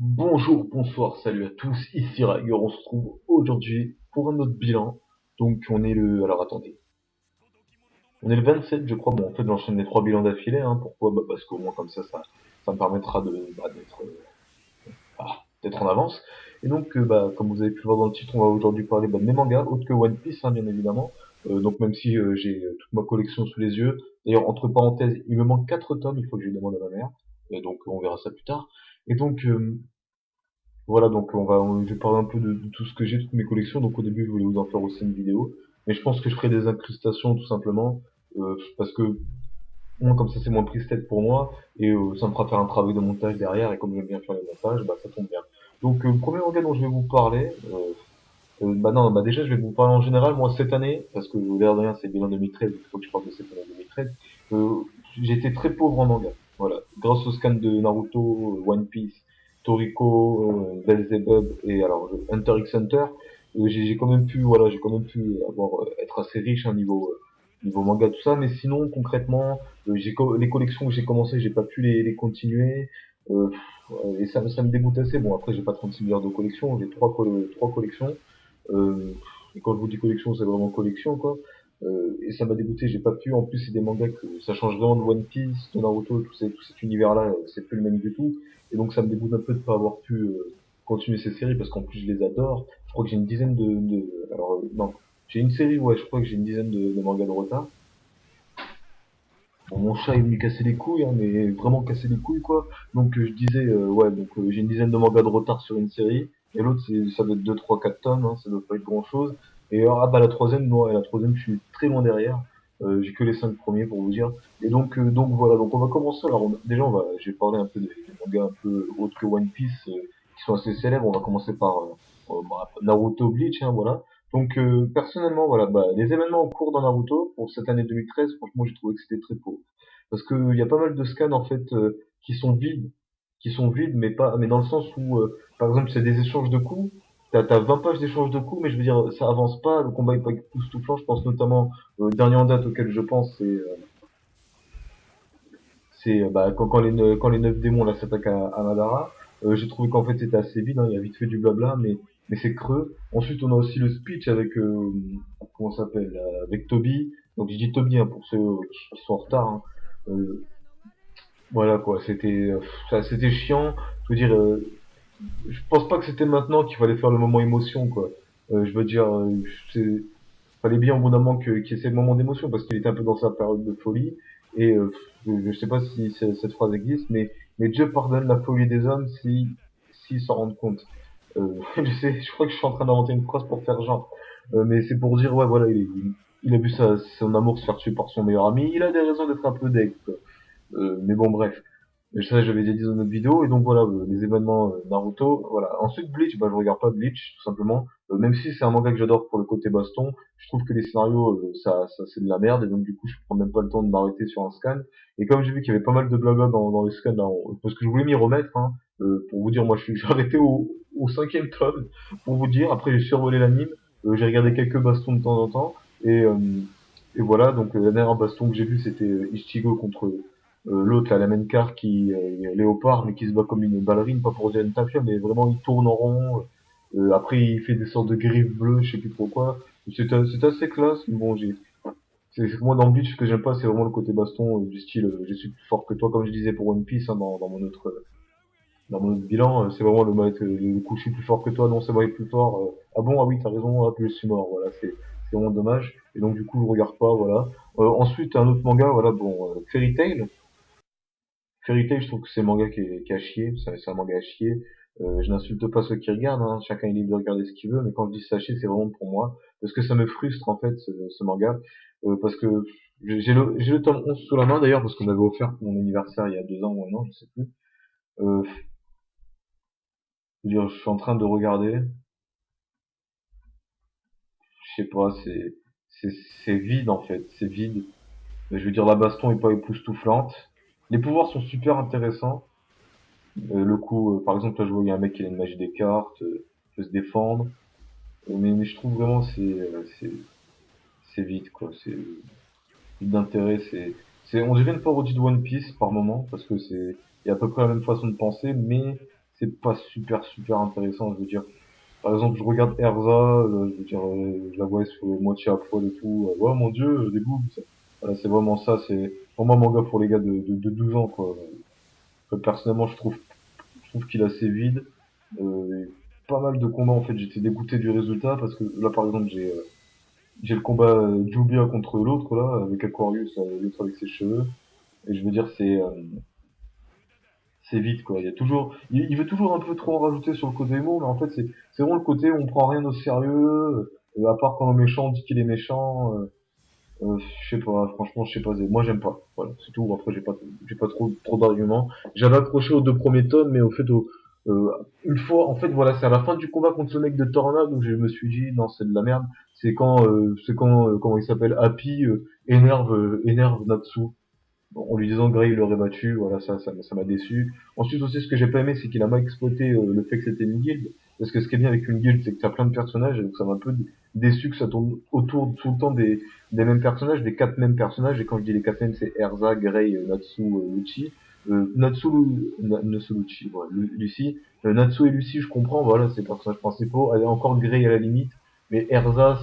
Bonjour, bonsoir, salut à tous, ici Rager, on se retrouve aujourd'hui pour un autre bilan. Donc on est le... Alors attendez, on est le 27 je crois, bon en fait j'enchaîne les trois bilans d'affilée, hein. Pourquoi? Parce qu'au moins comme ça me permettra d'être en avance. Et donc comme vous avez pu le voir dans le titre, on va aujourd'hui parler de mes mangas, autres que One Piece bien évidemment. Donc même si j'ai toute ma collection sous les yeux, d'ailleurs entre parenthèses, il me manque 4 tomes, il faut que je les demande à ma mère, et donc on verra ça plus tard. Et donc voilà, donc je vais parler un peu de tout ce que j'ai, toutes mes collections. Donc au début, je voulais vous en faire aussi une vidéo, mais je pense que je ferai des incrustations tout simplement, parce que moi, comme ça, c'est moins prise tête pour moi, et ça me fera faire un travail de montage derrière. Et comme j'aime bien faire les montages, bah ça tombe bien. Donc premier manga dont je vais vous parler, bah non, bah déjà je vais vous parler en général. Moi cette année, parce que l'air de rien, c'est bilan 2013, il faut que je parle de cette année 2013. Euh, j'ai été très pauvre en manga. Voilà, grâce au scan de Naruto, One Piece, Toriko, Beelzebub et alors Hunter x Hunter, j'ai quand même pu, voilà, j'ai quand même pu avoir être assez riche à niveau manga tout ça. Mais sinon concrètement, les collections que j'ai commencé, j'ai pas pu les continuer. Et ça me dégoûte assez. Bon après j'ai pas 36 milliards de collections, j'ai trois collections. Euh, et quand je vous dis collection, c'est vraiment collection, quoi. Et ça m'a dégoûté, j'ai pas pu. En plus, c'est des mangas que ça change vraiment de One Piece, de Naruto, tout cet univers-là, c'est plus le même du tout. Et donc, ça me dégoûte un peu de pas avoir pu continuer ces séries parce qu'en plus, je les adore. Je crois que j'ai une dizaine alors, non, j'ai une série, ouais, je crois que j'ai une dizaine de mangas de retard. Bon, mon chat est venu casser les couilles, hein, mais vraiment casser les couilles, quoi. Donc, je disais, ouais, donc j'ai une dizaine de mangas de retard sur une série. Et l'autre, ça doit être 2 3 4 tomes, hein, ça doit pas être grand chose. Et alors, ah bah la troisième, non, et la troisième, je suis très loin derrière. J'ai que les 5 premiers pour vous dire. Et donc voilà, donc on va commencer. Alors déjà, je vais parler un peu des mangas un peu autres que One Piece, qui sont assez célèbres. On va commencer par Naruto, Bleach, hein, voilà. Donc personnellement, voilà, bah, les événements en cours dans Naruto pour cette année 2013, franchement, j'ai trouvé que c'était très pauvre. Parce que il y a pas mal de scans en fait qui sont vides, mais dans le sens où, par exemple, c'est des échanges de coups. T'as 20 pages d'échanges de coups, mais je veux dire, ça avance pas, le combat est pas époustouflant. Je pense notamment au dernier en date auquel je pense, quand les 9 démons là s'attaquent à Madara. J'ai trouvé qu'en fait c'était assez vide, hein, il y a vite fait du blabla, mais c'est creux. Ensuite on a aussi le speech avec comment ça s'appelle, avec Toby. Donc je dis Toby, hein, pour ceux qui sont en retard, hein. Euh, voilà quoi, c'était chiant. Je veux dire, je pense pas que c'était maintenant qu'il fallait faire le moment émotion quoi. Je veux dire, c'est fallait bien au bout d'un moment qu'il y ait ces moments d'émotion parce qu'il était un peu dans sa période de folie. Et je sais pas si cette phrase existe, mais Dieu pardonne la folie des hommes s'ils s'en rendent compte. Je crois que je suis en train d'inventer une phrase pour faire genre. Mais c'est pour dire, ouais, voilà, il a vu son amour se faire tuer par son meilleur ami. Il a des raisons d'être un peu deg, quoi. Mais bon, bref. Mais ça, j'avais déjà dit dans notre vidéo. Et donc voilà, les événements Naruto. Voilà. Ensuite, Bleach, bah, je regarde pas Bleach, tout simplement. Même si c'est un manga que j'adore pour le côté baston, je trouve que les scénarios, ça c'est de la merde. Et donc du coup, je prends même pas le temps de m'arrêter sur un scan. Et comme j'ai vu qu'il y avait pas mal de blabla dans les scans, là, parce que je voulais m'y remettre, hein, pour vous dire, moi, j'ai arrêté au cinquième tome, pour vous dire. Après, j'ai survolé l'anime. J'ai regardé quelques bastons de temps en temps. Et, euh, et voilà, donc la dernière baston que j'ai vue, c'était Ichigo contre l'autre, là, la même car qui est léopard, mais qui se bat comme une ballerine, pas pour dire une tapia, mais vraiment il tourne en rond. Après, il fait des sortes de griffes bleues, je sais plus trop quoi. C'est assez classe, mais bon, c'est que moi dans Bleach, ce que j'aime pas, c'est vraiment le côté baston, du style, je suis plus fort que toi, comme je disais pour One Piece, hein, dans mon autre bilan, c'est vraiment le mec, le coup, je suis plus fort que toi, non, c'est moi le plus fort. Ah bon, ah oui, t'as raison, ah, puis je suis mort, voilà, c'est vraiment dommage. Et donc, du coup, je regarde pas, voilà. Ensuite, un autre manga, voilà, bon, Fairy Tail. Fairy Tail, je trouve que c'est un manga qui est à chier, c'est un manga à chier. Je n'insulte pas ceux qui regardent, hein, chacun est libre de regarder ce qu'il veut, mais quand je dis c'est à chier, c'est vraiment pour moi, parce que ça me frustre en fait ce manga, parce que j'ai le tome 11 sous la main d'ailleurs, parce qu'on m'avait offert pour mon anniversaire il y a 2 ans ou un an, je sais plus. Je veux dire, je suis en train de regarder, je sais pas, c'est c'est vide en fait, c'est vide. Je veux dire, la baston est pas époustouflante. Les pouvoirs sont super intéressants. Le coup, par exemple, là je vois il y a un mec qui a une magie des cartes, peut se défendre. Mais je trouve vraiment c'est vide quoi, c'est vide d'intérêt, c'est on dirait une parodie de One Piece par moment parce que il y a à peu près la même façon de penser, mais c'est pas super intéressant, je veux dire. Par exemple, je regarde Erza, je veux dire, je la vois sur moitié à poil et tout, ouais, mon dieu, des boobs. Voilà, c'est vraiment ça, c'est vraiment un manga pour les gars de 12 ans, quoi. Personnellement, je trouve qu'il est assez vide. Et pas mal de combats, en fait, j'étais dégoûté du résultat, parce que là, par exemple, j'ai le combat Jubia contre l'autre, là, avec Aquarius, l'autre avec ses cheveux. Et je veux dire, c'est vite, quoi. Il y a toujours, il veut toujours un peu trop en rajouter sur le côté émo, mais en fait, c'est vraiment le côté où on prend rien au sérieux, à part quand le méchant dit qu'il est méchant, je sais pas, franchement, je sais pas, moi j'aime pas. Voilà, c'est tout. Après, j'ai pas trop d'arguments. J'avais accroché aux 2 premiers tomes, mais au fait, euh, une fois, en fait, voilà, c'est à la fin du combat contre le mec de Tornade où je me suis dit, non, c'est de la merde. C'est quand, comment il s'appelle, Happy, énerve Natsu en lui disant que Gray l'aurait battu, voilà, ça m'a déçu. Ensuite aussi, ce que j'ai pas aimé, c'est qu'il a mal exploité le fait que c'était une guilde, parce que ce qui est bien avec une guilde, c'est que t'as plein de personnages, et donc ça m'a un peu déçu que ça tourne autour tout le temps des mêmes personnages, des 4 mêmes personnages, et quand je dis les 4 mêmes, c'est Erza, Gray, Natsu, Lucci. Natsu, Lucci, voilà, Lucie. Natsu et Lucie, je comprends, voilà, c'est les personnages principaux. Elle est encore Gray à la limite, mais Erza,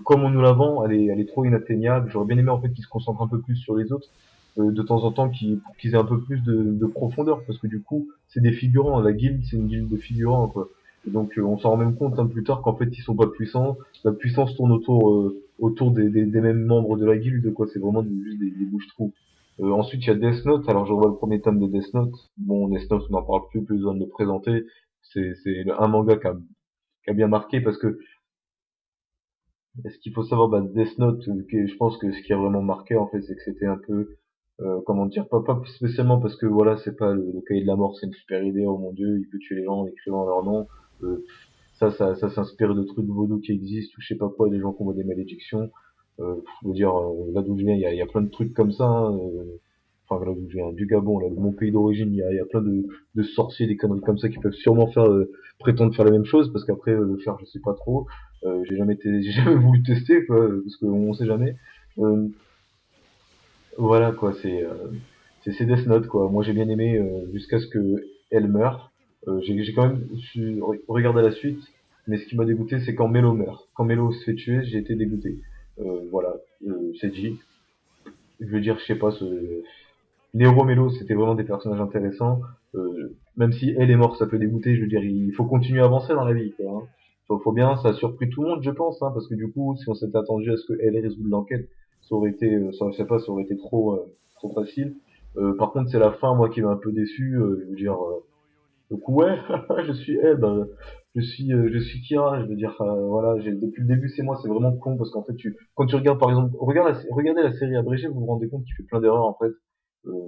comme on nous la vend, elle est trop inatteignable. J'aurais bien aimé en fait qu'ils se concentrent un peu plus sur les autres de temps en temps pour qu'ils aient un peu plus de profondeur parce que du coup c'est des figurants, la guilde c'est une guilde de figurants quoi. Et donc on s'en rend même compte plus tard qu'en fait ils sont pas puissants, la puissance tourne autour des mêmes membres de la guilde quoi, c'est vraiment juste des bouches-trous. Ensuite il y a Death Note, alors je revois le premier tome de Death Note, bon Death Note on n'en parle plus besoin de le présenter, c'est un manga qui a bien marqué parce que ce qu'il faut savoir, Death Note, je pense que ce qui a vraiment marqué en fait, c'est que c'était un peu, comment dire, pas spécialement parce que voilà, c'est pas le cahier de la mort, c'est une super idée, oh mon dieu, il peut tuer les gens en écrivant leur nom. Euh, ça s'inspire de trucs vaudou qui existent ou je sais pas quoi, des gens qui ont des malédictions. Je veux dire, là d'où je viens, il y a plein de trucs comme ça. Hein, enfin là d'où je viens, du Gabon, là, de mon pays d'origine, il y a plein de sorciers, des conneries comme ça qui peuvent sûrement prétendre faire la même chose, parce qu'après le faire, je sais pas trop. J'ai jamais voulu tester, quoi, parce qu'on sait jamais. Euh, voilà, quoi, c'est Death Note, quoi. Moi, j'ai bien aimé jusqu'à ce que elle meure. J'ai quand même regardé la suite, mais ce qui m'a dégoûté, c'est quand Melo meurt. Quand Melo se fait tuer, j'ai été dégoûté. Voilà, c'est dit. Je veux dire, je sais pas, Nero Melo, c'était vraiment des personnages intéressants. Même si elle est morte, ça peut dégoûter. Je veux dire, il faut continuer à avancer dans la vie, quoi. Hein. Faut bien, ça a surpris tout le monde, je pense, hein, parce que du coup, si on s'était attendu à ce qu'elle résoudre l'enquête, je sais pas, ça aurait été trop facile. Par contre, c'est la fin, moi, qui m'a un peu déçu. Je veux dire, donc ouais, je suis elle, je suis Kira. Je veux dire, voilà, depuis le début, c'est moi, c'est vraiment con parce qu'en fait, quand tu regardes, par exemple, regardez la série abrégée, vous vous rendez compte qu'il fait plein d'erreurs en fait.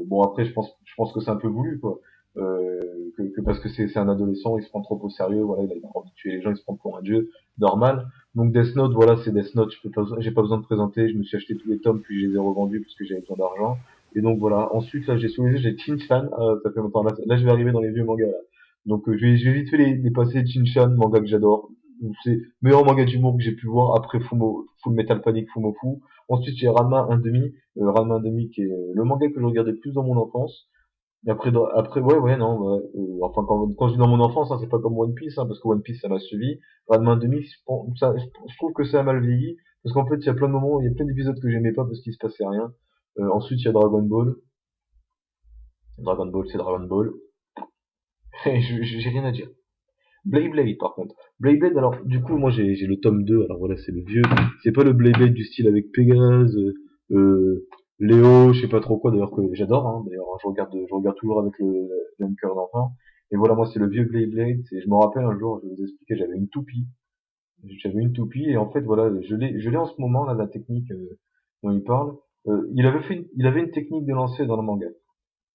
Bon après je pense que c'est un peu voulu quoi. Que parce que c'est un adolescent, il se prend trop au sérieux, voilà, il a envie de tuer les gens, il se prend pour un dieu, normal. Donc Death Note, voilà, c'est Death Note, j'ai pas besoin de présenter, je me suis acheté tous les tomes puis je les ai revendus parce que j'avais besoin d'argent. Et donc voilà, ensuite là j'ai sous les yeux, j'ai Shin-Chan, ça fait longtemps là je vais arriver dans les vieux mangas là. Donc je vais vite fait les passer. Shin-Chan, manga que j'adore. C'est le meilleur manga d'humour que j'ai pu voir après Full Metal Panic Fumofu. Ensuite, j'ai Ranma 1,5, Ranma 1,5 qui est le manga que je regardais le plus dans mon enfance. Et après ouais, non, ouais, enfin, quand je dis dans mon enfance, hein, c'est pas comme One Piece, hein, parce que One Piece, ça m'a suivi. Ranma 1,5, je trouve que ça a mal vieilli, parce qu'en fait, il y a plein de moments, il y a plein d'épisodes que j'aimais pas parce qu'il se passait rien. Ensuite, il y a Dragon Ball. Dragon Ball, c'est Dragon Ball. Et j'ai rien à dire. Blade par contre. Blade, alors du coup moi j'ai le tome 2, alors voilà c'est le vieux, c'est pas le Blade du style avec Pégase, Léo, je sais pas trop quoi d'ailleurs que j'adore, hein, d'ailleurs hein, je regarde toujours avec le même cœur d'enfant. Et voilà moi c'est le vieux Blade, je me rappelle un jour, je vais vous expliquer, j'avais une toupie et en fait voilà je l'ai en ce moment là la technique dont il parle. Il avait une technique de lancer dans le manga.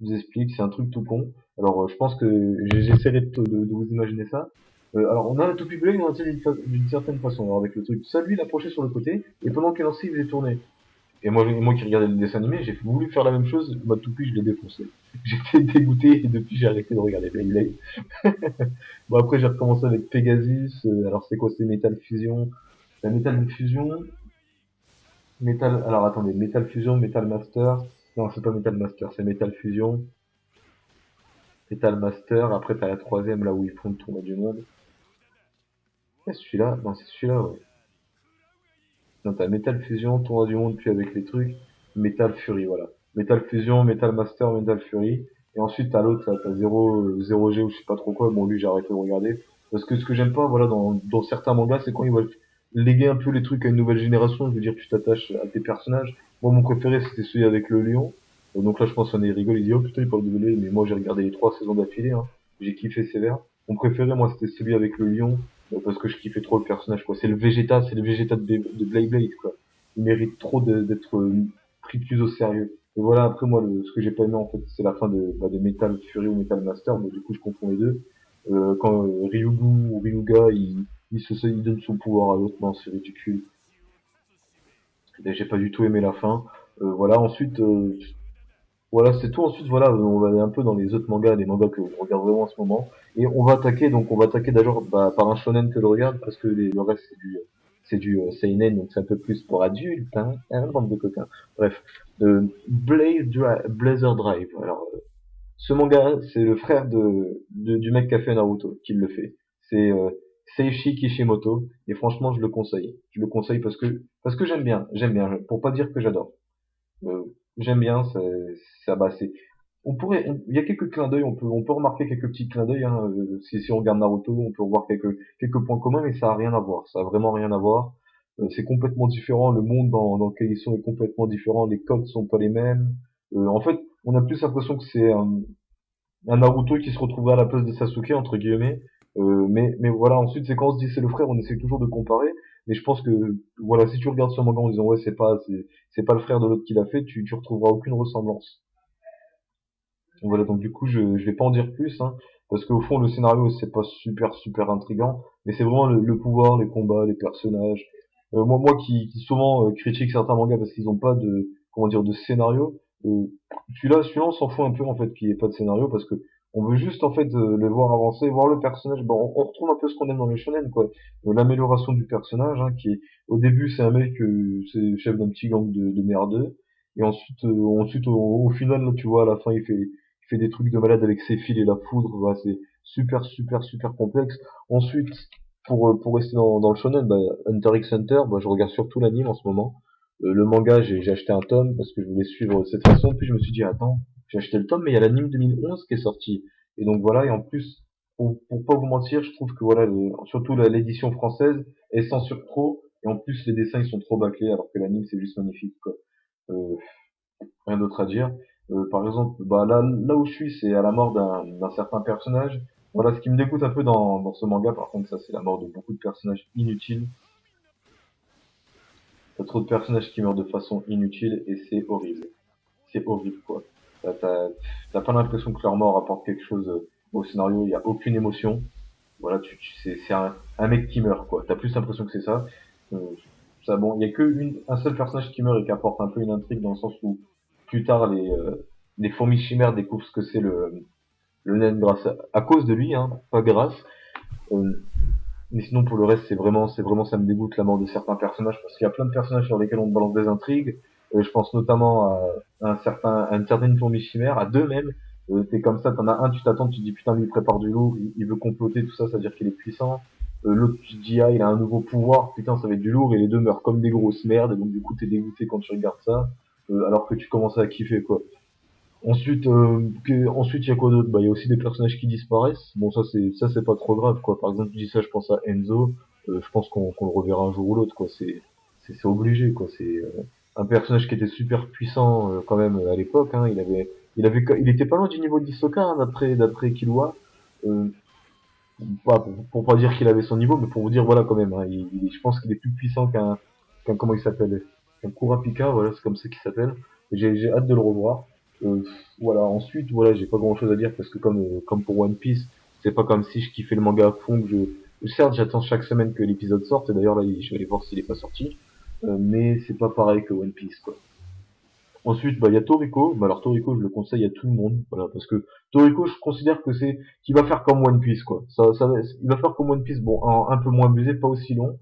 Je vous explique, c'est un truc tout con. Alors, je pense que j'essaierai de vous imaginer ça. Alors, on a la toupie bleue, mais on lance d'une certaine façon. Alors, avec le truc, ça, lui, il approchait sur le côté, et pendant qu'il lançait, il faisait tourner. Et moi qui regardais le dessin animé, j'ai voulu faire la même chose, ma toupie, je l'ai défoncé. J'étais dégoûté, et depuis, j'ai arrêté de regarder Beyblade. Bon, après, j'ai recommencé avec Pegasus, alors c'est quoi, c'est Metal Fusion. La Metal Fusion, alors attendez, Metal Fusion, Metal Master, non, c'est pas Metal Master, c'est Metal Fusion. Et t'as le Master, après t'as la troisième là où ils font le tournoi du monde. Et celui-là, non c'est celui-là, ouais. Non, t'as Metal Fusion, tournoi du monde, puis avec les trucs, Metal Fury, voilà. Metal Fusion, Metal Master, Metal Fury. Et ensuite t'as l'autre, là, t'as 0G ou je sais pas trop quoi. Bon lui j'ai arrêté de regarder. Parce que ce que j'aime pas, voilà, dans certains mangas, c'est quand ils veulent léguer un peu les trucs à une nouvelle génération. Je veux dire, tu t'attaches à tes personnages. Moi mon préféré c'était celui avec le lion. Donc là je pense qu'on est rigole, il dit oh putain il parle de Belé, mais moi j'ai regardé les 3 saisons d'affilée, hein. J'ai kiffé sévère. Mon préféré moi c'était celui avec le lion, parce que je kiffais trop le personnage quoi. C'est le Vegeta de Blade Blade quoi. Il mérite trop d'être pris plus au sérieux. Et voilà, après moi ce que j'ai pas aimé en fait c'est la fin de Metal Fury ou Metal Master, mais du coup je confonds les deux. Quand Ryugu ou Ryuga il donne son pouvoir à l'autre, non c'est ridicule. Et j'ai pas du tout aimé la fin. Voilà, ensuite voilà, c'est tout. Ensuite, voilà, on va aller un peu dans les autres mangas, les mangas que je regarde vraiment en ce moment. Et on va attaquer d'abord par un shonen que je regarde, parce que le reste c'est du seinen, donc c'est un peu plus pour adultes, bande de coquins. Bref, Blazer Drive. Alors, ce manga, c'est le frère du mec qui a fait Naruto, qui le fait. C'est Seishi Kishimoto, et franchement, je le conseille. Je le conseille parce que j'aime bien, pour pas dire que j'adore. Euh, J'aime bien, ça, bah, il y a quelques clins d'œil, on peut remarquer quelques petits clins d'œil, hein, si on regarde Naruto, on peut voir quelques points communs, mais ça a rien à voir, ça a vraiment rien à voir. C'est complètement différent, le monde dans lequel ils sont est complètement différent, les codes sont pas les mêmes. En fait, on a plus l'impression que c'est un Naruto qui se retrouverait à la place de Sasuke entre guillemets. Mais voilà, ensuite c'est quand on se dit c'est le frère, on essaie toujours de comparer. Mais je pense que voilà, si tu regardes ce manga en disant ouais c'est pas le frère de l'autre qui l'a fait, tu retrouveras aucune ressemblance. Voilà, donc du coup je vais pas en dire plus, hein, parce qu'au fond le scénario c'est pas super intrigant, mais c'est vraiment le pouvoir, les combats, les personnages. Moi qui souvent critique certains mangas parce qu'ils ont pas de comment dire de scénario, celui-là on s'en fout un peu en fait qu'il y ait pas de scénario parce que on veut juste en fait les voir avancer, voir le personnage. Bon, on retrouve un peu ce qu'on aime dans les shonen quoi. L'amélioration du personnage, hein, qui est au début c'est un mec, c'est le chef d'un petit gang de merdeux, et ensuite au final là, tu vois à la fin il fait des trucs de malade avec ses fils et la foudre, bah, c'est super complexe. Ensuite, pour rester dans le shonen, bah, Hunter x Hunter, bah, je regarde surtout l'anime en ce moment. Le manga, j'ai acheté un tome parce que je voulais suivre cette façon, puis je me suis dit, attends, j'ai acheté le tome, mais il y a l'anime 2011 qui est sorti. Et donc voilà, et en plus, pour pas vous mentir, je trouve que voilà, surtout l'édition française, elle censure trop, et en plus les dessins ils sont trop bâclés, alors que l'anime c'est juste magnifique, quoi. Euh, Rien d'autre à dire. Par exemple, bah là où je suis, c'est à la mort d'un certain personnage. Voilà, ce qui me dégoûte un peu dans ce manga, par contre, ça c'est la mort de beaucoup de personnages inutiles. T'as trop de personnages qui meurent de façon inutile et c'est horrible. C'est horrible quoi. T'as pas l'impression que leur mort apporte quelque chose au scénario, il y a aucune émotion. Voilà, c'est un mec qui meurt quoi. T'as plus l'impression que c'est ça. Euh, Ça bon, il y a que un seul personnage qui meurt et qui apporte un peu une intrigue dans le sens où plus tard les fourmis chimères découvrent ce que c'est le naine grâce à cause de lui, hein, pas grâce. Euh, mais sinon pour le reste c'est vraiment ça me dégoûte la mort de certains personnages parce qu'il y a plein de personnages sur lesquels on te balance des intrigues. Je pense notamment à une certaine fourmi chimère, à deux même. T'es comme ça, t'en as un, tu t'attends, tu te dis putain lui il prépare du lourd, il veut comploter tout ça, ça veut dire qu'il est puissant. L'autre tu te dis ah il a un nouveau pouvoir, putain ça va être du lourd et les deux meurent comme des grosses merdes et donc du coup t'es dégoûté quand tu regardes ça, alors que tu commences à kiffer quoi. Ensuite, il y a quoi d'autre? Bah, il y a aussi des personnages qui disparaissent. Bon, ça, c'est pas trop grave, quoi. Par exemple, je dis ça, je pense à Enzo. Je pense qu'on le reverra un jour ou l'autre, quoi. C'est obligé, quoi. C'est un personnage qui était super puissant quand même à l'époque. Hein. Il était pas loin du niveau d'Hisoka, hein, d'après Killua. Euh, Pas pour pas dire qu'il avait son niveau, mais pour vous dire voilà quand même. Hein, je pense qu'il est plus puissant qu'un comment il s'appelle, qu'un Kurapika. Voilà, c'est comme ça qu'il s'appelle. J'ai hâte de le revoir. Euh, voilà. Ensuite, voilà, j'ai pas grand chose à dire parce que comme pour One Piece, c'est pas comme si je kiffais le manga à fond. Certes, j'attends chaque semaine que l'épisode sorte. Et d'ailleurs là, je vais aller voir s'il est pas sorti. Mais c'est pas pareil que One Piece, quoi. Ensuite, bah, il y a Toriko. Bah, alors, Toriko, je le conseille à tout le monde. Voilà, parce que Toriko, je considère que qu'il va faire comme One Piece, quoi. Il va faire comme One Piece, bon, un peu moins abusé, pas aussi long.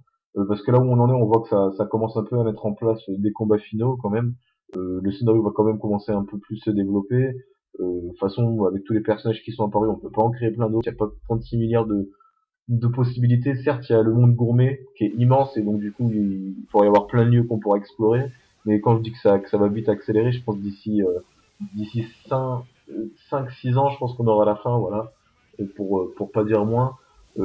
Parce que là où on en est, on voit que ça commence un peu à mettre en place des combats finaux, quand même. Le scénario va quand même commencer un peu plus se développer. De toute façon, avec tous les personnages qui sont apparus, on peut pas en créer plein d'autres. Il n'y a pas 36 milliards de possibilités. Certes, il y a le monde gourmet qui est immense et donc du coup, il pourrait y avoir plein de lieux qu'on pourra explorer. Mais quand je dis que ça va vite accélérer, je pense d'ici 5-6 ans, je pense qu'on aura la fin, voilà. Pour pas dire moins.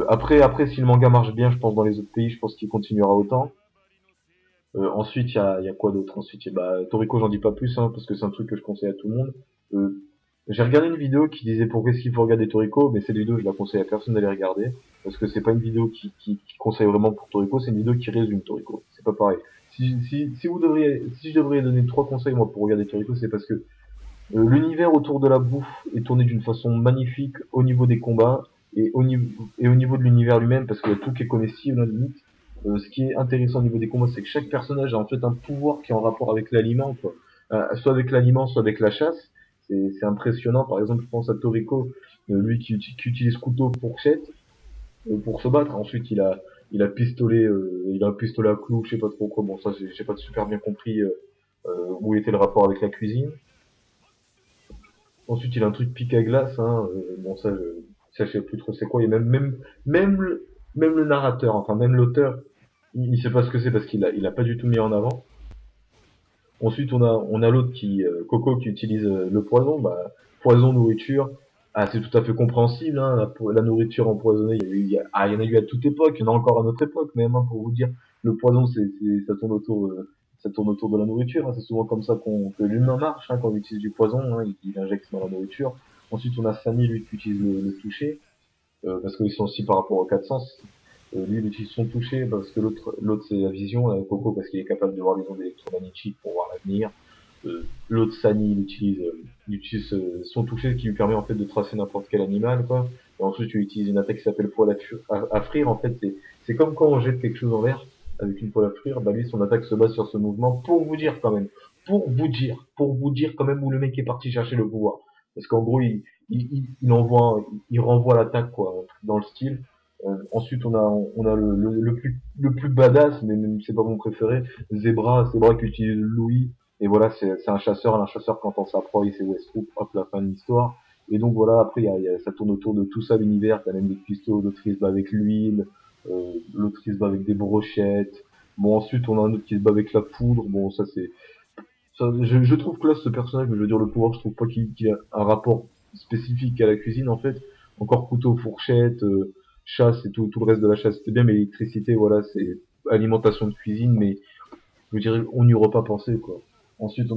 Après, si le manga marche bien, je pense dans les autres pays, je pense qu'il continuera autant. Ensuite, il y a quoi d'autre? Ensuite, Toriko, j'en dis pas plus, hein, parce que c'est un truc que je conseille à tout le monde. Euh, j'ai regardé une vidéo qui disait pourquoi est-ce qu'il faut regarder Toriko, mais cette vidéo, je la conseille à personne d'aller regarder, parce que c'est pas une vidéo qui conseille vraiment pour Toriko, c'est une vidéo qui résume Toriko. C'est pas pareil. Si je devrais donner 3 conseils, moi, pour regarder Toriko, c'est parce que l'univers autour de la bouffe est tourné d'une façon magnifique au niveau des combats et au niveau de l'univers lui-même, parce qu'il y a tout qui est comestible, à la limite. Ce qui est intéressant au niveau des combats, c'est que chaque personnage a en fait un pouvoir qui est en rapport avec l'aliment, quoi. Soit avec l'aliment, soit avec la chasse. C'est impressionnant. Par exemple, je pense à Toriko, lui qui utilise couteau fourchette pour se battre. Ensuite, il a un pistolet à clous, je sais pas trop quoi. Bon, ça, j'ai pas super bien compris où était le rapport avec la cuisine. Ensuite, il a un truc pique à glace, hein. Bon, je sais plus trop c'est quoi. Et même le narrateur, enfin même l'auteur, il sait pas ce que c'est parce il a pas du tout mis en avant. Ensuite, on a l'autre Coco, qui utilise le poison. Bah, poison, nourriture. Ah, c'est tout à fait compréhensible, hein. La nourriture empoisonnée, il y en a eu à toute époque. Il y en a encore à notre époque, même, hein, pour vous dire. Le poison, ça tourne autour de la nourriture, hein. C'est souvent comme ça que l'humain marche, hein, quand on utilise du poison, hein, il injecte dans la nourriture. Ensuite, on a Samy, lui, qui utilise le toucher, parce qu'ils sont aussi par rapport aux 4 sens. Lui, il utilise son toucher parce que l'autre c'est la vision, Coco parce qu'il est capable de voir les ondes électromagnétiques pour voir l'avenir. L'autre Sani, il utilise son toucher qui lui permet en fait de tracer n'importe quel animal, quoi. Et ensuite, il utilise une attaque qui s'appelle poil à frire. En fait, c'est comme quand on jette quelque chose en l'air avec une poêle à frire. Bah lui, son attaque se base sur ce mouvement pour vous dire quand même, pour vous dire quand même où le mec est parti chercher le pouvoir. Parce qu'en gros, il renvoie l'attaque quoi, dans le style. Ensuite, on a le plus badass, mais même c'est pas mon préféré, Zebra qui utilise Louis. Et voilà, c'est un chasseur quand on s'approche, c'est Westbrook, hop, la fin de l'histoire. Et donc voilà, après, ça tourne autour de tout ça, l'univers, t'as même des cuistots, d'autres qui se bat avec l'huile, l'autre qui se bat avec des brochettes. Bon, ensuite, on a un autre qui se bat avec la poudre. Bon, je trouve que là, ce personnage, mais je veux dire, le pouvoir, je trouve pas qu'il a un rapport spécifique à la cuisine, en fait. Encore couteau, fourchette, chasse et tout le reste de la chasse, c'était bien, mais l'électricité, voilà, c'est alimentation de cuisine, mais je veux dire, on n'y aurait pas pensé, quoi. Ensuite,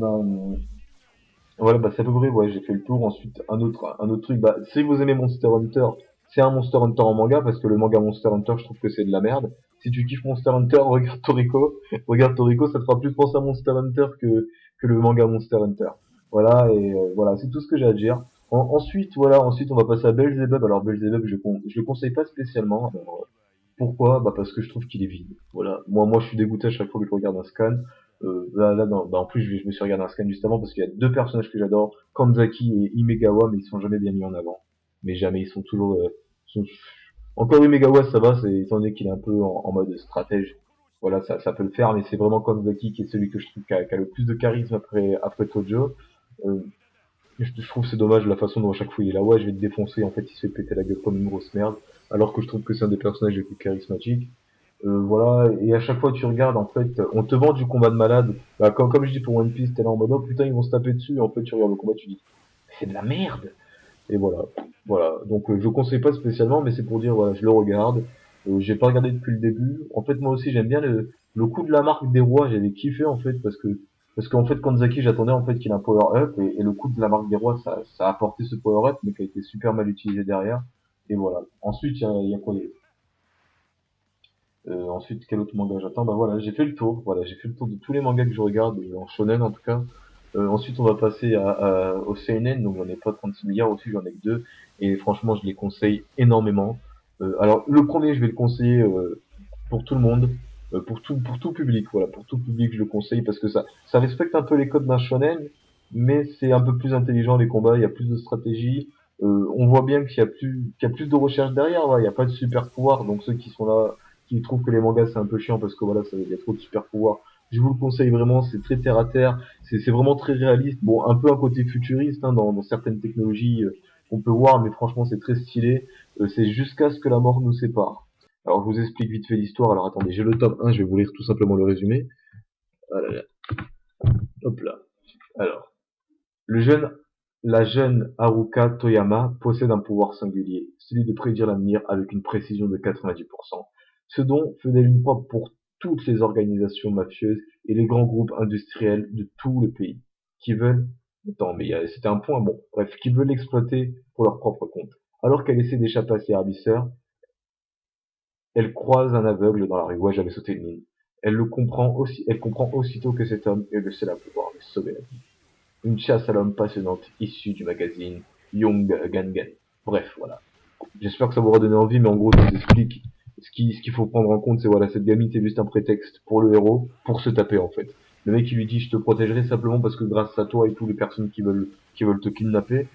voilà, bah, c'est à peu près, ouais, j'ai fait le tour. Ensuite, un autre truc, bah, si vous aimez Monster Hunter, c'est un Monster Hunter en manga, parce que le manga Monster Hunter, je trouve que c'est de la merde. Si tu kiffes Monster Hunter, regarde Toriko. Regarde Toriko, ça te fera plus penser à Monster Hunter que le manga Monster Hunter. Voilà, et voilà, c'est tout ce que j'ai à dire. Ensuite, on va passer à Belzebub. Alors, Belzebub, je le conseille pas spécialement. Alors, pourquoi? Bah parce que je trouve qu'il est vide. Voilà. Moi, je suis dégoûté à chaque fois que je regarde un scan. En plus, je me suis regardé un scan juste avant parce qu'il y a deux personnages que j'adore, Kanzaki et Imegawa, mais ils sont jamais bien mis en avant. Mais jamais, ils sont toujours. Sont- Encore Imegawa, ça va, c'est étant donné qu'il est un peu en mode stratège. Voilà, ça peut le faire, mais c'est vraiment Kanzaki qui est celui que je trouve qui a le plus de charisme après Tojo. Euh, je trouve c'est dommage la façon dont à chaque fois il est là, ouais, je vais te défoncer, en fait il se fait péter la gueule comme une grosse merde, alors que je trouve que c'est un des personnages les plus charismatiques. Voilà, et à chaque fois tu regardes, en fait, on te vend du combat de malade. Bah, comme je dis pour One Piece, t'es là en mode, oh putain, ils vont se taper dessus, et en fait tu regardes le combat, tu dis, c'est de la merde. Et voilà, voilà. Donc je conseille pas spécialement, mais c'est pour dire, voilà, je le regarde. J'ai pas regardé depuis le début. En fait, moi aussi, j'aime bien le coup de la marque des rois. J'avais kiffé en fait parce qu'en fait, Kanzaki, j'attendais en fait qu'il ait un power up et le coup de la marque des rois, ça a apporté ce power up, mais qui a été super mal utilisé derrière. Et voilà. Ensuite, il y a quoi ensuite, quel autre manga j'attends? Bah voilà, j'ai fait le tour. Voilà, j'ai fait le tour de tous les mangas que je regarde, en shonen en tout cas. Ensuite, on va passer au seinen, donc j'en ai pas 36 milliards aussi, j'en ai que deux. Et franchement, je les conseille énormément. Alors, le premier, je vais le conseiller pour tout le monde, pour tout public, voilà, pour tout public, je le conseille parce que ça respecte un peu les codes d'un shonen, mais c'est un peu plus intelligent les combats, il y a plus de stratégie. On voit bien qu'il y a plus de recherche derrière, voilà, il n'y a pas de super pouvoir, donc ceux qui sont là, qui trouvent que les mangas c'est un peu chiant parce que voilà, il y a trop de super pouvoirs. Je vous le conseille vraiment, c'est très terre à terre, c'est vraiment très réaliste. Bon, un peu un côté futuriste hein, dans certaines technologies qu'on peut voir, mais franchement c'est très stylé. C'est jusqu'à ce que la mort nous sépare. Alors je vous explique vite fait l'histoire. Alors attendez, j'ai le tome 1, je vais vous lire tout simplement le résumé. Ah là là, hop là. Alors, le jeune, la jeune Haruka Toyama possède un pouvoir singulier, celui de prédire l'avenir avec une précision de 90%. Ce don fait d'elle une proie pour toutes les organisations mafieuses et les grands groupes industriels de tout le pays, qui veulent, attends, mais c'était un point, bon, bref, qui veulent l'exploiter pour leur propre compte. Alors qu'elle essaie d'échapper à ses ravisseurs, elle croise un aveugle dans la rue. Ouais, j'avais sauté une ligne. Elle comprend aussitôt que cet homme est le seul à pouvoir le sauver. Une chasse à l'homme passionnante issue du magazine Young Gangan. Bref, voilà. J'espère que ça vous aura donné envie, mais en gros, je vous explique. Ce qu'il faut prendre en compte, c'est voilà, cette gamine, c'est juste un prétexte pour le héros, pour se taper en fait. Le mec, il lui dit, je te protégerai simplement parce que grâce à toi et toutes les personnes qui veulent te kidnapper,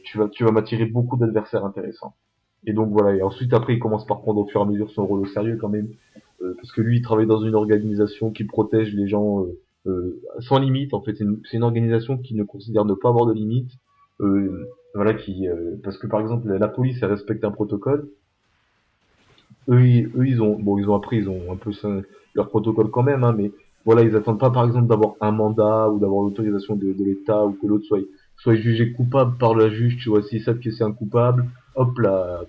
tu vas m'attirer beaucoup d'adversaires intéressants. Et donc voilà, et ensuite après il commence par prendre au fur et à mesure son rôle au sérieux quand même, parce que lui il travaille dans une organisation qui protège les gens sans limite en fait, c'est une organisation qui ne considère ne pas avoir de limite, voilà parce que par exemple la police elle respecte un protocole, eux ils ont appris, ils ont un peu leur protocole quand même, hein, mais voilà ils attendent pas par exemple d'avoir un mandat ou d'avoir l'autorisation de l'État ou que l'autre soit jugé coupable par la juge, tu vois, s'ils savent que c'est un coupable, hop là,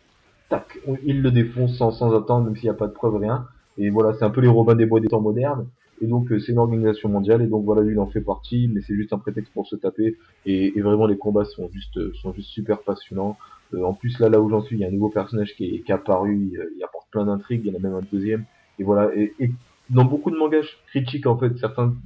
tac, il le défonce sans attendre, même s'il n'y a pas de preuves, rien. Et voilà, c'est un peu les Robins des Bois des temps modernes. Et donc c'est une organisation mondiale, et donc voilà, lui il en fait partie, mais c'est juste un prétexte pour se taper. Et vraiment les combats sont juste super passionnants. En plus là où j'en suis, il y a un nouveau personnage qui est apparu, il apporte plein d'intrigues, il y en a même un deuxième. Et voilà, et dans beaucoup de mangas, je critique en fait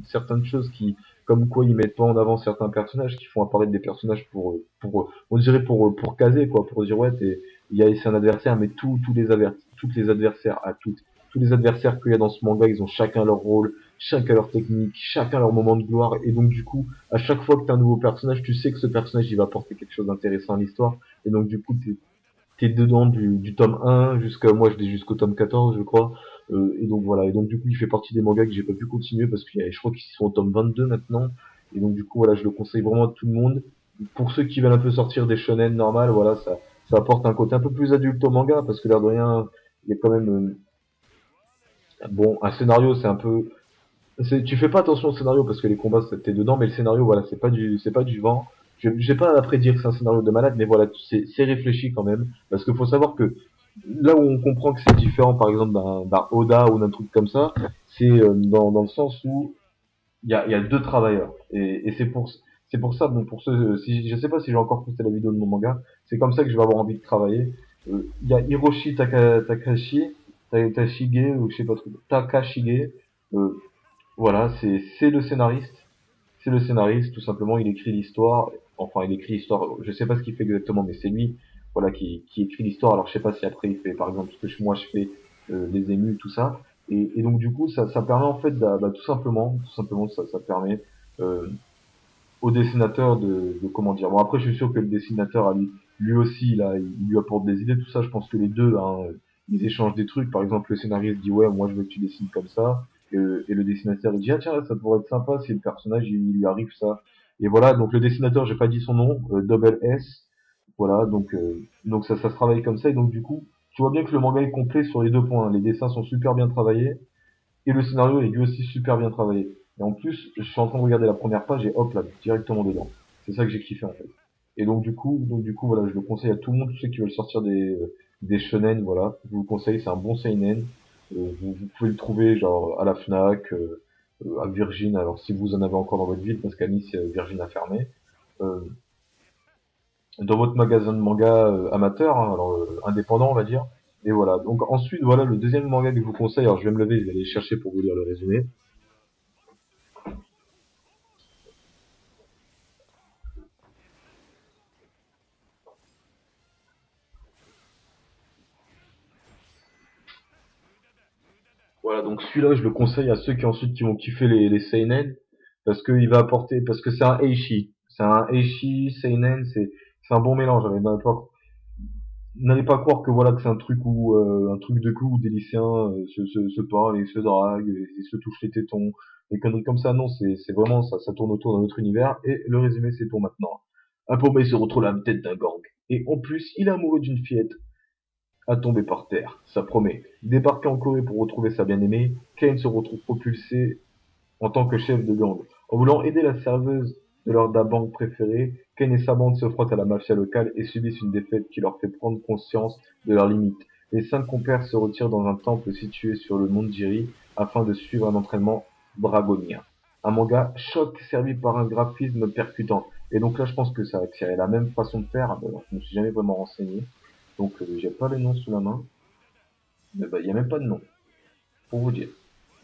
certaines choses qui, comme quoi ils mettent pas en avant certains personnages, qui font apparaître des personnages on dirait pour caser quoi, pour dire ouais c'est un adversaire, mais toutes les adversaires tous les adversaires qu'il y a dans ce manga, ils ont chacun leur rôle, chacun leur technique, chacun leur moment de gloire, et donc du coup, à chaque fois que t'as un nouveau personnage, tu sais que ce personnage, il va apporter quelque chose d'intéressant à l'histoire, et donc du coup, t'es dedans du tome 1 jusqu'à, moi je l'ai jusqu'au tome 14, je crois, et donc voilà, et donc du coup, il fait partie des mangas que j'ai pas pu continuer, parce que je crois qu'ils sont au tome 22 maintenant, et donc du coup, voilà, je le conseille vraiment à tout le monde. Pour ceux qui veulent un peu sortir des shonen normales, voilà, ça apporte un côté un peu plus adulte au manga, parce que l'air de rien, il y a quand même, bon, un scénario, c'est un peu, tu fais pas attention au scénario parce que les combats, t'es dedans, mais le scénario, voilà, c'est pas du vent. Je vais pas après dire que c'est un scénario de malade, mais voilà, c'est réfléchi quand même, parce qu'il faut savoir que là où on comprend que c'est différent, par exemple, d'un Oda ou d'un truc comme ça, c'est dans le sens où il y a deux travailleurs. Et c'est pour ça, bon, pour ceux, si, je sais pas si j'ai encore posté la vidéo de mon manga, c'est comme ça que je vais avoir envie de travailler. Il y a Hiroshi Takashi, Tashige, ou je sais pas trop, Takashige, euh, voilà, c'est le scénariste. C'est le scénariste, tout simplement, il écrit l'histoire. Enfin, il écrit l'histoire, je sais pas ce qu'il fait exactement, mais c'est lui, voilà, qui écrit l'histoire. Alors, je sais pas si après il fait, par exemple, ce que moi je fais, les émus, tout ça. Et donc, du coup, ça permet en fait, tout simplement, ça permet au dessinateur comment dire. Bon, après, je suis sûr que le dessinateur, lui aussi, il lui apporte des idées, tout ça. Je pense que les deux, hein, ils échangent des trucs. Par exemple, le scénariste dit, ouais, moi, je veux que tu dessines comme ça. Et le dessinateur, il dit, ah, tiens, ça pourrait être sympa si le personnage, il lui arrive ça. Et voilà, donc le dessinateur, j'ai pas dit son nom, Double S. Voilà, donc ça se travaille comme ça. Et donc, du coup, tu vois bien que le manga est complet sur les deux points. Les dessins sont super bien travaillés. Et le scénario est lui aussi super bien travaillé. Et en plus, je suis en train de regarder la première page et hop là, directement dedans. C'est ça que j'ai kiffé en fait. Et donc du coup, voilà, je le conseille à tout le monde, tous ceux qui veulent sortir des shonen, voilà. Je vous le conseille, c'est un bon seinen. Vous pouvez le trouver genre à la Fnac, à Virgin, alors si vous en avez encore dans votre ville, parce qu'à Nice, Virgin a fermé. Euh, dans votre magasin de manga amateur, hein, alors indépendant on va dire. Et voilà. Donc ensuite, voilà le deuxième manga que je vous conseille. Alors je vais me lever, je vais aller chercher pour vous lire le résumé. Voilà, donc celui-là, je le conseille à ceux qui ensuite qui vont kiffer les seinen, parce qu'il va apporter, parce que c'est un eishi, seinen, c'est un bon mélange. À l'époque, n'allez pas croire que voilà que c'est un truc où un truc de cul où des lycéens se parlent et se draguent et se touchent les tétons, des conneries comme ça. Non, c'est vraiment ça tourne autour d'un autre univers. Et le résumé, c'est pour maintenant. Un paumé se retrouve à la tête d'un gang. Et en plus, il est amoureux d'une fillette à tomber par terre. Ça promet. Débarqué en Corée pour retrouver sa bien-aimée, Kane se retrouve propulsé en tant que chef de gang. En voulant aider la serveuse de leur banque préférée, Ken et sa bande se frottent à la mafia locale et subissent une défaite qui leur fait prendre conscience de leurs limites. Les 5 compères se retirent dans un temple situé sur le mont Jiri afin de suivre un entraînement dragonien. Un manga choc servi par un graphisme percutant. Et donc là, je pense que ça va tirer la même façon de faire. Alors, je me suis jamais vraiment renseigné. Donc, j'ai pas les noms sous la main. Mais bah, il y a même pas de nom. Pour vous dire.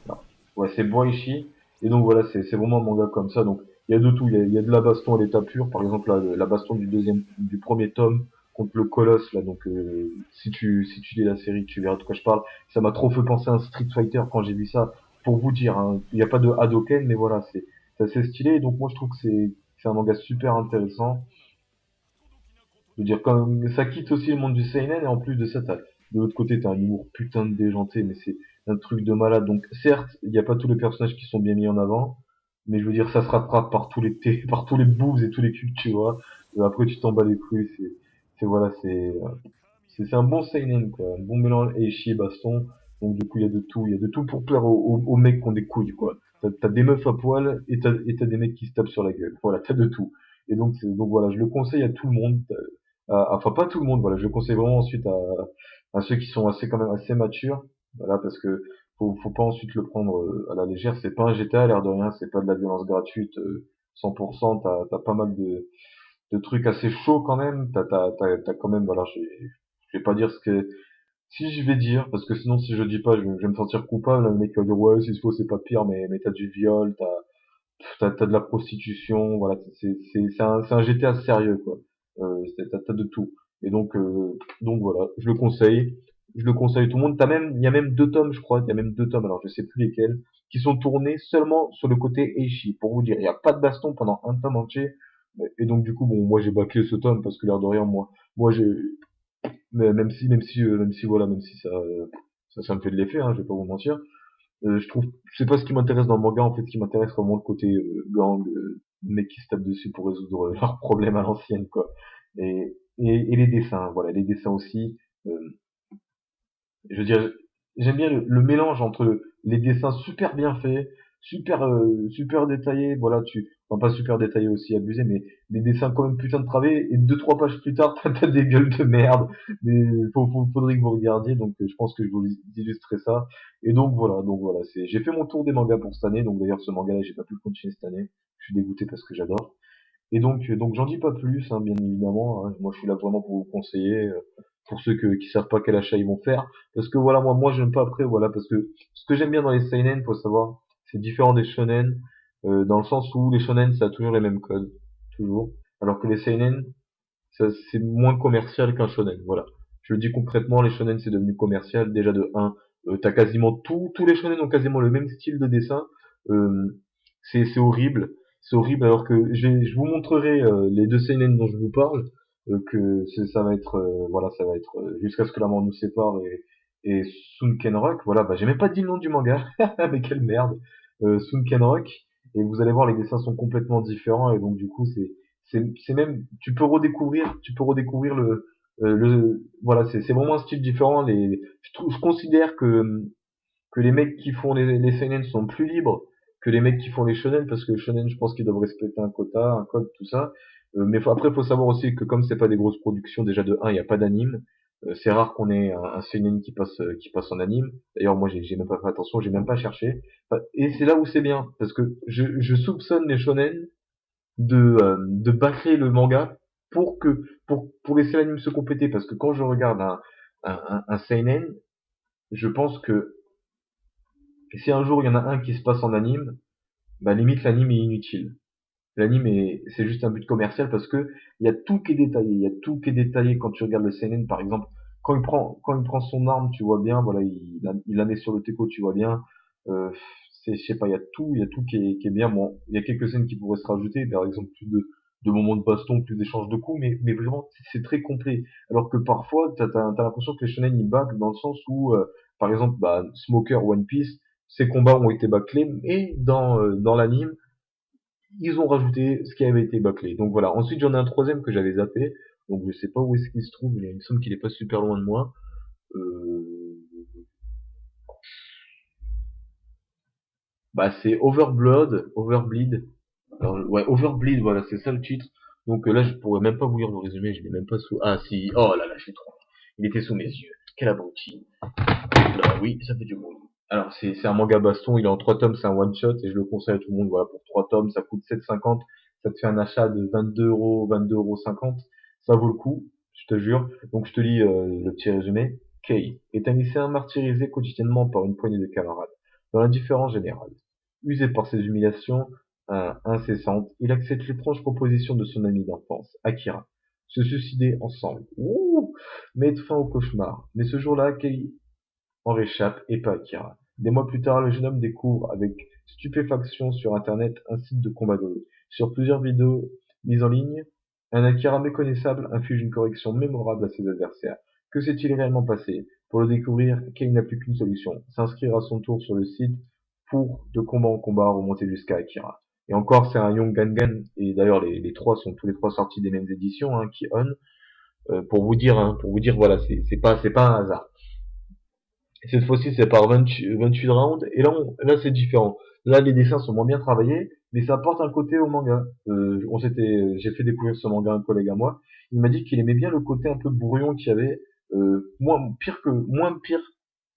Non. Ouais, c'est Boichi. Et donc voilà, c'est vraiment un manga comme ça. Donc il y a de tout. Il y a de la baston à l'état pur. Par exemple, la baston du premier tome contre le colosse là. Donc si tu lis la série, tu verras de quoi je parle. Ça m'a trop fait penser à un Street Fighter quand j'ai vu ça. Pour vous dire, hein, il n'y a pas de Hadoken, mais voilà, c'est assez stylé. Donc moi je trouve que c'est un manga super intéressant. Je veux dire, comme ça quitte aussi le monde du seinen et en plus de ça, de l'autre côté, t'as un humour putain de déjanté, mais c'est un truc de malade. Donc certes, il n'y a pas tous les personnages qui sont bien mis en avant, mais je veux dire, ça se rattrape par tous les par tous les boobs et tous les culs que tu vois. Et après, tu t'en bats les couilles. C'est voilà, c'est un bon seinen quoi, un bon mélange Eishi et baston. Donc du coup, il y a de tout pour plaire aux mecs qui ont des couilles quoi. T'as des meufs à poil et t'as des mecs qui se tapent sur la gueule. Voilà, t'as de tout. Et donc voilà, je le conseille à tout le monde. Enfin pas tout le monde, voilà, je le conseille vraiment ensuite à ceux qui sont assez quand même assez matures, voilà, parce que faut pas ensuite le prendre à la légère. C'est pas un GTA, l'air de rien, c'est pas de la violence gratuite 100%. T'as pas mal de trucs assez chauds quand même. T'as quand même, voilà, je vais pas dire ce que si je vais dire, parce que sinon si je dis pas, je vais me sentir coupable. Le mec va dire ouais, si c'est pas pire, mais t'as du viol, t'as de la prostitution, voilà, c'est un GTA sérieux quoi. T'as de tout. Et donc voilà, je le conseille à tout le monde. Il y a même 2 tomes, je crois, il y a même 2 tomes, alors je sais plus lesquels, qui sont tournés seulement sur le côté Eishi. Pour vous dire, il n'y a pas de baston pendant un tome entier. Et donc du coup, bon, moi j'ai bâclé ce tome parce que l'air de rien, moi j'ai, mais même si voilà, même si ça me fait de l'effet, hein, je vais pas vous mentir. Je trouve, c'est pas ce qui m'intéresse dans le manga, en fait, ce qui m'intéresse vraiment le côté gang, mecs qui se tapent dessus pour résoudre leurs problèmes à l'ancienne, quoi. Et les dessins, voilà, les dessins aussi. euh, je veux dire, j'aime bien le mélange entre les dessins super bien faits, super détaillés, voilà, enfin pas super détaillés aussi abusés, mais des dessins quand même putain de través, et 2 3 pages plus tard, t'as des gueules de merde, faudrait que vous regardiez, donc je pense que je vous illustrer ça, et donc voilà, j'ai fait mon tour des mangas pour cette année, donc d'ailleurs ce manga-là, j'ai pas pu le continuer cette année, je suis dégoûté parce que j'adore, et donc j'en dis pas plus, hein, bien évidemment. Hein. Moi, je suis là vraiment pour vous conseiller, pour ceux qui savent pas quel achat ils vont faire, parce que voilà, moi, j'aime pas après, voilà, parce que ce que j'aime bien dans les seinen, faut savoir, c'est différent des shonen, dans le sens où les shonen, ça a toujours les mêmes codes, toujours, alors que les seinen, ça, c'est moins commercial qu'un shonen, voilà. Je le dis concrètement, les shonen, c'est devenu commercial, déjà de un, t'as quasiment tous les shonen ont quasiment le même style de dessin, euh, c'est horrible, c'est horrible, alors que je vous montrerai les 2 seinen dont je vous parle, que ça va être, voilà, ça va être jusqu'à ce que la mort nous sépare et Sunken Rock, voilà, bah j'ai même pas dit le nom du manga, mais quelle merde, Sunken Rock, et vous allez voir, les dessins sont complètement différents, et donc du coup, c'est même, tu peux redécouvrir voilà, c'est vraiment un style différent, je considère que les mecs qui font les seinen sont plus libres que les mecs qui font les shonen, parce que les shonen, je pense qu'ils doivent respecter un quota, un code, tout ça. Mais après, faut savoir aussi que comme c'est pas des grosses productions, déjà de un, il y a pas d'anime. C'est rare qu'on ait un seinen qui passe en anime. D'ailleurs, moi, j'ai même pas fait attention, j'ai même pas cherché. Enfin, et c'est là où c'est bien, parce que je soupçonne les shonen de bâcler le manga pour laisser l'anime se compléter, parce que quand je regarde un seinen, je pense que si un jour il y en a un qui se passe en anime, bah limite l'anime est inutile. L'anime c'est juste un but commercial parce que il y a tout qui est détaillé, il y a tout qui est détaillé quand tu regardes le seinen par exemple, quand il prend son arme, tu vois bien, voilà, il la met sur le teco, tu vois bien. Euh, je sais pas, il y a tout qui est bien. Bon, il y a quelques scènes qui pourraient se rajouter, par exemple de moments de baston, plus d'échanges de coups, mais vraiment c'est très complet. Alors que parfois t'as l'impression que les shonen ils bâclent dans le sens où par exemple bah, Smoker One Piece, ces combats ont été bâclés, et dans l'anime ils ont rajouté ce qui avait été bâclé. Donc voilà. Ensuite j'en ai un troisième que j'avais zappé, donc je sais pas où est-ce qu'il se trouve, mais il me semble qu'il est pas super loin de moi. Euh, Bah c'est Overbleed. Alors, ouais, Overbleed, voilà, c'est ça le titre. Donc là, je pourrais même pas vous lire le résumé, je l'ai même pas sous. Ah si, oh là là, je l'ai trouvé. Il était sous mes yeux. Quel abruti. Là, oui, ça fait du bruit. Alors c'est un manga baston, il est en 3 tomes, c'est un one shot et je le conseille à tout le monde. Voilà, pour 3 tomes, ça coûte 7,50, ça te fait un achat de 22 euros, 22,50 €. Ça vaut le coup, je te jure. Donc je te lis le petit résumé. Kei est un lycéen martyrisé quotidiennement par une poignée de camarades, dans l'indifférence générale. Usé par ces humiliations incessantes, il accepte l'étrange proposition de son ami d'enfance, Akira. Se suicider ensemble. Ouh, mettre fin au cauchemar. Mais ce jour-là, Kei en réchappe et pas Akira. Des mois plus tard, le jeune homme découvre avec stupéfaction sur internet un site de combat de rue. Sur plusieurs vidéos mises en ligne, un Akira méconnaissable inflige une correction mémorable à ses adversaires. Que s'est-il réellement passé? Pour le découvrir, Kei n'a plus qu'une solution, s'inscrire à son tour sur le site pour, de combat en combat, remonter jusqu'à Akira. Et encore, c'est un Young Gangan, et d'ailleurs les trois sont tous les trois sortis des mêmes éditions, hein, qui on, pour vous dire, voilà, c'est pas un hasard. Et cette fois-ci, c'est par 28 rounds. Et là, c'est différent. Là, les dessins sont moins bien travaillés, mais ça apporte un côté au manga. J'ai fait découvrir ce manga à un collègue à moi. Il m'a dit qu'il aimait bien le côté un peu brouillon qu'il y avait, moins pire.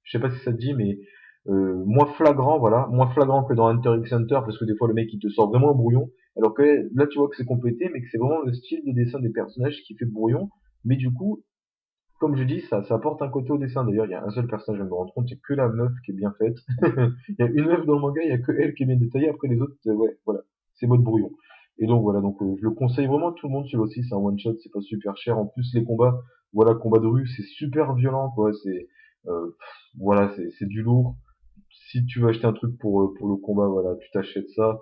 Je sais pas si ça te dit, mais moins flagrant, voilà, moins flagrant que dans Hunter x Hunter, parce que des fois le mec il te sort vraiment un brouillon. Alors que là, tu vois que c'est complété, mais que c'est vraiment le style de dessin des personnages qui fait brouillon. Mais du coup, comme je dis, ça apporte un côté au dessin. D'ailleurs, il y a un seul personnage, je me rends compte, c'est que la meuf qui est bien faite. Il y a une meuf dans le manga, il y a que elle qui est bien détaillée. Après les autres, ouais, voilà, c'est mode brouillon. Et donc voilà, donc je le conseille vraiment à tout le monde. Celui aussi, c'est un one shot, c'est pas super cher. En plus, les combats, voilà, combat de rue, c'est super violent, quoi. Voilà, c'est du lourd. Si tu veux acheter un truc pour le combat, voilà, tu t'achètes ça.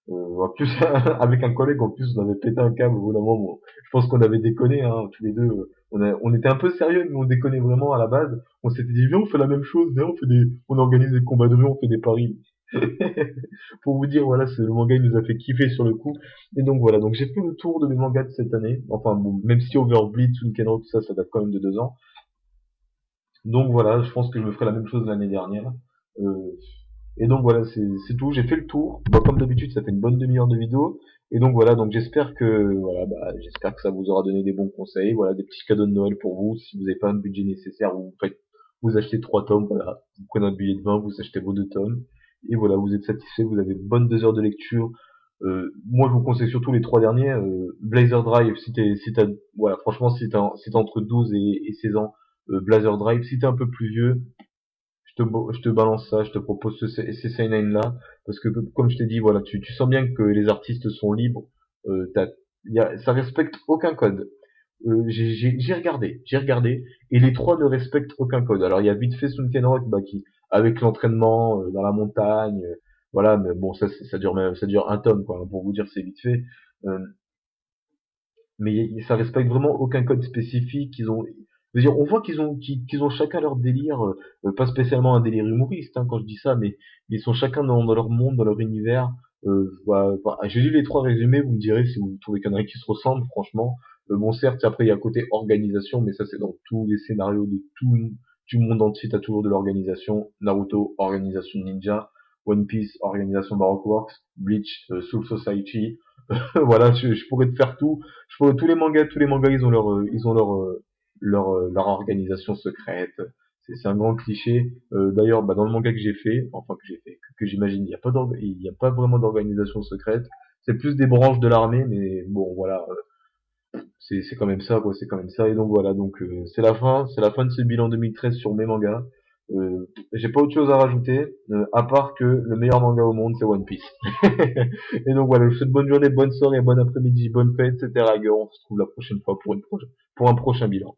En plus, avec un collègue, en plus, on avait pété un câble au bout d'un moment. Je pense qu'on avait déconné, hein, tous les deux. On était un peu sérieux, mais on déconnait vraiment à la base. On s'était dit, viens, on fait la même chose, viens, on organise des combats de rue, on fait des paris. Pour vous dire, voilà, le manga, il nous a fait kiffer sur le coup. Et donc voilà, donc j'ai fait le tour de mes mangas de cette année. Enfin bon, même si Overbleed, Sunkenro, tout ça, ça date quand même de 2 ans. Donc voilà, je pense que je me ferai la même chose l'année dernière. Euh, et donc voilà, c'est tout. J'ai fait le tour. Bah, comme d'habitude, ça fait une bonne demi-heure de vidéo. Et donc voilà, donc j'espère que ça vous aura donné des bons conseils. Voilà, des petits cadeaux de Noël pour vous. Si vous n'avez pas un budget nécessaire, vous achetez 3 tomes. Voilà, vous prenez un billet de 20, vous achetez vos 2 tomes. Et voilà, vous êtes satisfait. Vous avez de bonnes 2 heures de lecture. Moi, je vous conseille surtout les 3 derniers. Blazer Drive, voilà, franchement, si t'as entre 12 et 16 ans, Blazer Drive. Si t'es un peu plus vieux, je te balance ça, je te propose ces seinen là, parce que comme je t'ai dit, voilà, tu sens bien que les artistes sont libres, ça respecte aucun code. J'ai regardé, et les trois ne respectent aucun code. Alors il y a vite fait Sunkenrock, bah, qui, avec l'entraînement dans la montagne, voilà, mais bon, ça dure un tome, quoi, hein, pour vous dire, c'est vite fait. Euh, mais ça respecte vraiment aucun code spécifique. Je veux dire, on voit qu'ils ont chacun leur délire, pas spécialement un délire humoriste, hein, quand je dis ça, mais ils sont chacun dans leur monde, dans leur univers. J'ai lu les trois résumés, vous me direz si vous trouvez qu'il y en a un qui se ressemble, franchement. Bon, certes, après il y a côté organisation, mais ça c'est dans tous les scénarios de tout du monde entier, t'as toujours de l'organisation. Naruto, organisation ninja. One Piece, organisation Baroque Works. Bleach, Soul Society. Voilà, je pourrais te faire tout. Tous les mangas, ils ont leur organisation secrète. C'est un grand cliché. D'ailleurs, bah, dans le manga que j'ai fait, enfin que j'imagine, il y a pas vraiment d'organisation secrète. C'est plus des branches de l'armée, mais bon, voilà, c'est quand même ça, quoi. C'est quand même ça. Et donc voilà, donc c'est la fin de ce bilan 2013 sur mes mangas. J'ai pas autre chose à rajouter, à part que le meilleur manga au monde, c'est One Piece. Et donc voilà, je vous souhaite bonne journée, bonne soirée, bon après-midi, bonne fête, etc. On se retrouve la prochaine fois pour un prochain bilan.